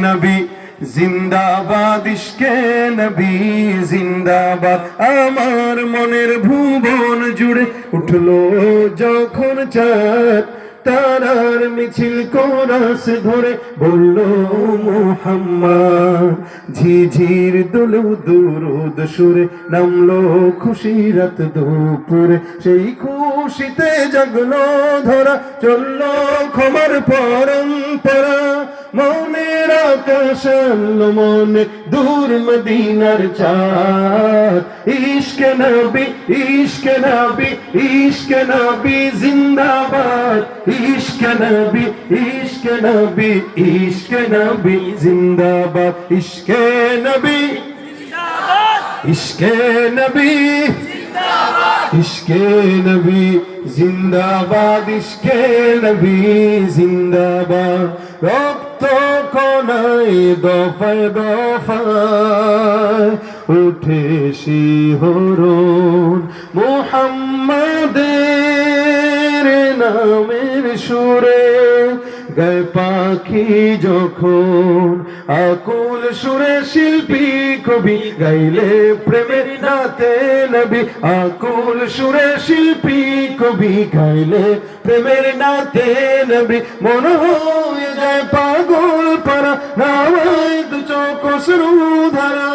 নবী জিন্দাবাদ, ইশকে নবী জিন্দাবাদ। আমার মনের ভুবন জুড়ে উঠলো যখন চাঁদ, তারার মিছিল কোরাস ধরে বলল মুহাম্মদ। ঝিঝির দুলু দুরুদ সুরে নামলো খুশিরাত দুপুরে, সেই খুশিতে জাগলো ধরা, চললো ক্ষমার পরম্পরা। মনের আকাশ আনলো মনে দূর মদিনার চাঁদ। ইশকে নবী, ইশকে নবী, ইশকে নবী জিন্দাবাদ। ইশকে নবী, ইশকে নবী, ইশকে নবী জিন্দাবাদ। ইশকে নবী জিন্দাবাদ, ইশকে নবী জিন্দাবাদ, ইশকে নবী জিন্দাবাদ, ইশকে নবী জিন্দাবাদ। রক্ত কণায় দফায় দফায় উঠে শিহরণ, মুহাম্মাদের নামের সুরে গায় পাখি যখন। আকুল সুরে শিল্পী কবি গাইলে প্রেমের নাতে নবী। আকুল সুরে শিল্পী কবি গাইলে প্রেমের নাতে নবী। মন হয়ে যায় পাগল পারা, নামায় দু চোখ অশ্রু ধারা।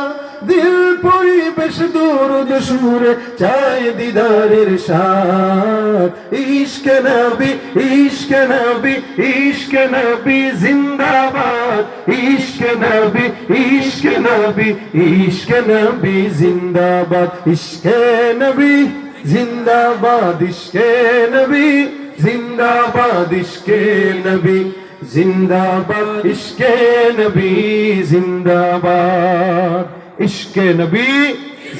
দিল পরিবেশ দুরুদ সুরে চায় দিদারের স্বাদ। ইশকে নবী, ইশকে নবী, ইশকে নবী জিন্দাবাদ। ইশকে নবী, ইশকে নবী, ইশকে নবী জিন্দাবাদ। ইশকে নবী জিন্দাবাদ, ইশকে নবী জিন্দাবাদ, ইশকে নবী জিন্দাবাদ, ইশকে নবী জিন্দাবাদ। ইশকে নবী